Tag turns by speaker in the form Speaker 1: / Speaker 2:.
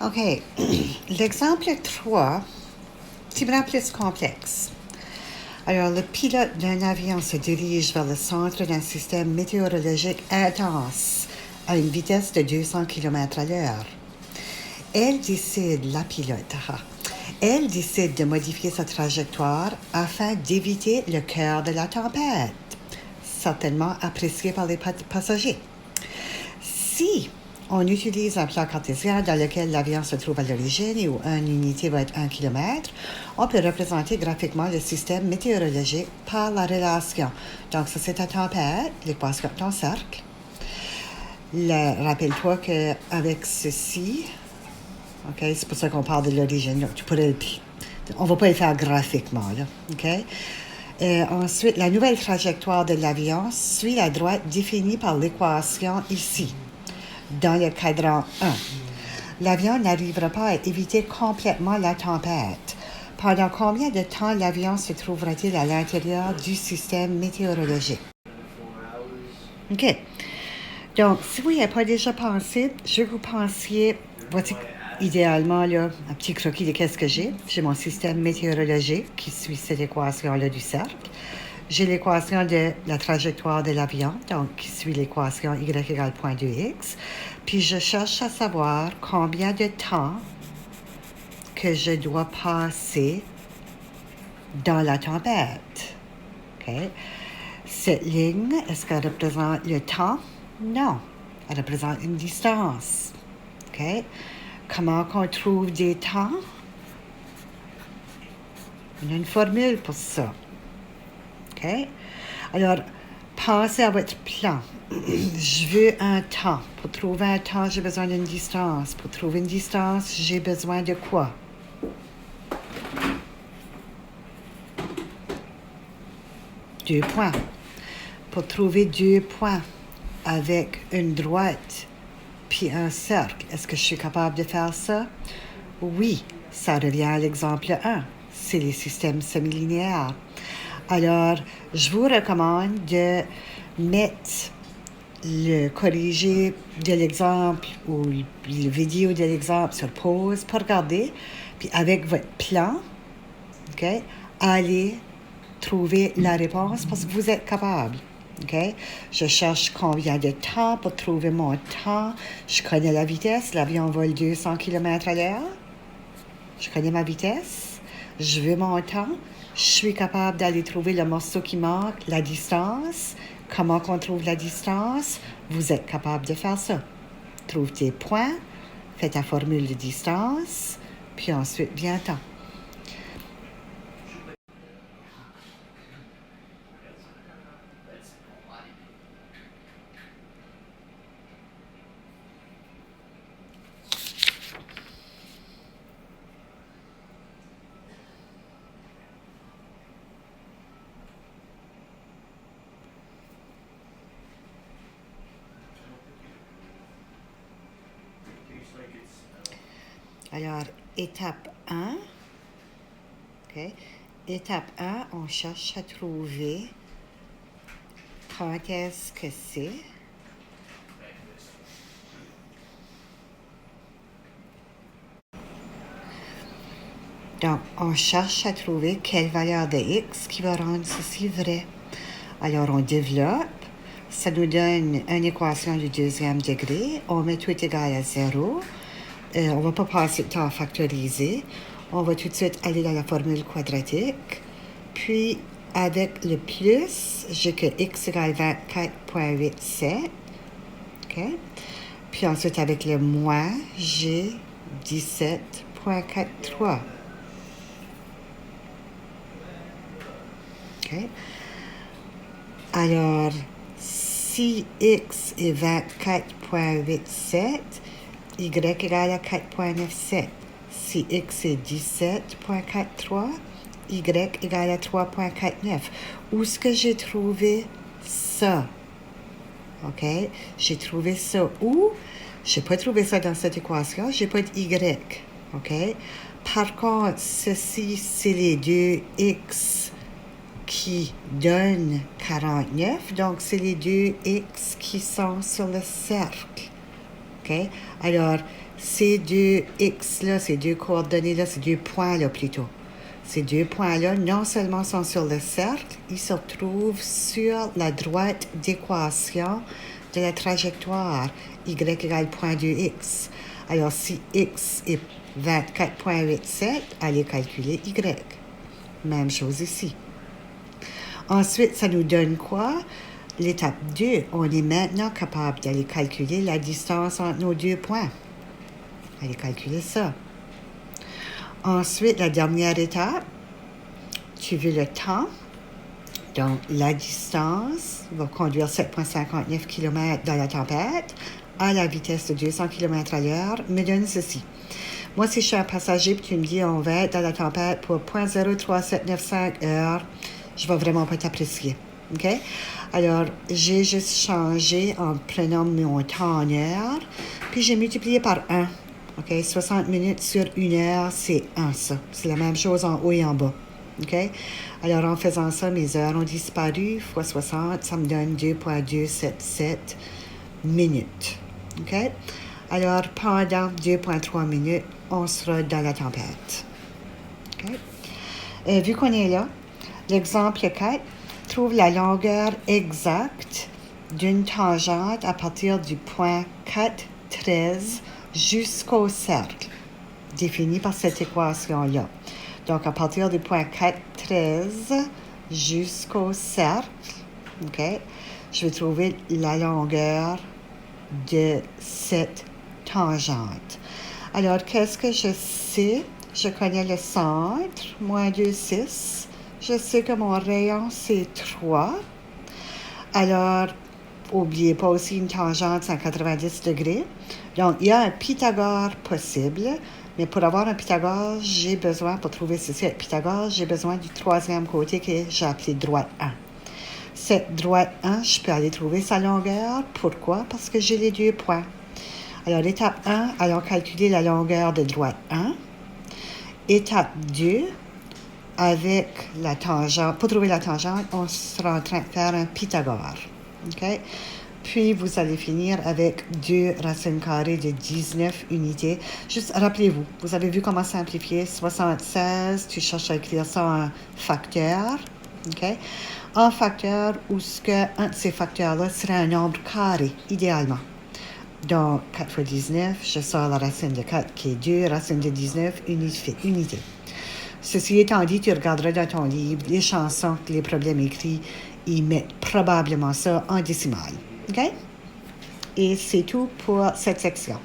Speaker 1: OK. L'exemple 3, c'est vraiment plus complexe. Alors, le pilote d'un avion se dirige vers le centre d'un système météorologique intense à une vitesse de 200 km à l'heure. Elle décide de modifier sa trajectoire afin d'éviter le cœur de la tempête, certainement apprécié par les passagers. Si on utilise un plan cartésien dans lequel l'avion se trouve à l'origine et où une unité va être 1 km, on peut représenter graphiquement le système météorologique par la relation. Donc, ça, c'est ta tempête, l'équation de ton cercle. Rappelle-toi qu'avec ceci, OK, c'est pour ça qu'on parle de l'origine. On ne va pas le faire graphiquement, là, OK? Ensuite, la nouvelle trajectoire de l'avion suit la droite définie par l'équation ici, dans le cadran 1. L'avion n'arrivera pas à éviter complètement la tempête. Pendant combien de temps l'avion se trouvera-t-il à l'intérieur du système météorologique? OK. Donc, si vous n'y avez pas déjà pensé, je veux que vous pensiez, voici idéalement là, un petit croquis de qu'est-ce que j'ai. J'ai mon système météorologique qui suit cette équation-là du cercle. J'ai l'équation de la trajectoire de l'avion, donc qui suit l'équation y égale point 2x. Puis je cherche à savoir combien de temps que je dois passer dans la tempête. OK? Cette ligne, est-ce qu'elle représente le temps? Non. Elle représente une distance. OK? Comment qu'on trouve des temps? On a une formule pour ça. OK? Alors, pensez à votre plan. Je veux un temps. Pour trouver un temps, j'ai besoin d'une distance. Pour trouver une distance, j'ai besoin de quoi? Deux points. Pour trouver 2 points avec une droite puis un cercle, est-ce que je suis capable de faire ça? Oui, ça revient à l'exemple 1. C'est les systèmes semi-linéaires. Alors, je vous recommande de mettre le corrigé de l'exemple ou le vidéo de l'exemple sur pause pour regarder, puis avec votre plan, OK, allez trouver la réponse parce que vous êtes capable. OK? Je cherche combien de temps pour trouver mon temps. Je connais la vitesse. L'avion vole 200 km à l'heure. Je connais ma vitesse. Je veux mon temps. Je suis capable d'aller trouver le morceau qui manque, la distance. Comment qu'on trouve la distance? Vous êtes capable de faire ça. Trouve tes points, fais ta formule de distance, puis ensuite viens temps. Alors, étape 1, OK? Étape 1, on cherche à trouver quand est-ce que c'est. Donc, on cherche à trouver quelle valeur de x qui va rendre ceci vrai. Alors, on développe. Ça nous donne une équation du deuxième degré. On met tout égal à 0. On ne va pas passer le temps à factoriser. On va tout de suite aller dans la formule quadratique. Puis, avec le plus, j'ai que x égale 24,87. OK? Puis ensuite, avec le moins, j'ai 17,43. OK? Alors, si x est 24,87, y égale à 4,97. Si x est 17,43, y égale à 3,49. Où est-ce que j'ai trouvé ça? OK? J'ai trouvé ça où? Je n'ai pas trouvé ça dans cette équation. Je n'ai pas de y. OK? Par contre, ceci, c'est les deux x qui donnent 49. Donc, c'est les deux x qui sont sur le cercle. OK? Alors, ces deux X-là, ces deux coordonnées-là, ces deux points-là plutôt. Ces deux points-là, non seulement sont sur le cercle, ils se retrouvent sur la droite d'équation de la trajectoire y égale point 2x. Alors, si x est 24,87, allez calculer y. Même chose ici. Ensuite, ça nous donne quoi? L'étape 2, on est maintenant capable d'aller calculer la distance entre nos deux points. Allez calculer ça. Ensuite, la dernière étape, tu veux le temps. Donc, la distance va conduire 7,59 km dans la tempête à la vitesse de 200 km à l'heure, me donne ceci. Moi, si je suis un passager et tu me dis on va être dans la tempête pour 0,03795 heures, je vais vraiment pas t'apprécier. OK? Alors, j'ai juste changé en prenant mon temps en heure, puis j'ai multiplié par 1. OK? 60 minutes sur 1 heure, c'est 1, ça. C'est la même chose en haut et en bas. OK? Alors, en faisant ça, mes heures ont disparu. Fois 60, ça me donne 2,277 minutes. OK? Alors, pendant 2,3 minutes, on sera dans la tempête. OK? Vu qu'on est là, l'exemple 4 trouve la longueur exacte d'une tangente à partir du point 4,13 jusqu'au cercle, défini par cette équation-là. Donc, à partir du point 4,13 jusqu'au cercle, OK, je vais trouver la longueur de cette tangente. Alors, qu'est-ce que je sais? Je connais le centre, moins 2,6. Je sais que mon rayon, c'est 3. Alors, n'oubliez pas aussi une tangente 190 degrés. Donc, il y a un Pythagore possible. Mais pour avoir un Pythagore, j'ai besoin, pour trouver ceci avec Pythagore, j'ai besoin du troisième côté que j'ai appelé droite 1. Cette droite 1, je peux aller trouver sa longueur. Pourquoi? Parce que j'ai les deux points. Alors, étape 1, allons calculer la longueur de droite 1. Étape 2, avec la tangente, pour trouver la tangente, on sera en train de faire un Pythagore. OK? Puis, vous allez finir avec 2 racines carrées de 19 unités. Juste rappelez-vous, vous avez vu comment simplifier 76, tu cherches à écrire ça en facteur. OK? En facteur, où ce qu'un de ces facteurs-là serait un nombre carré, idéalement. Donc, 4 fois 19, je sors la racine de 4 qui est 2, racine de 19, unité. Ceci étant dit, tu regarderas dans ton livre les chansons, les problèmes écrits, ils mettent probablement ça en décimale. OK? Et c'est tout pour cette section.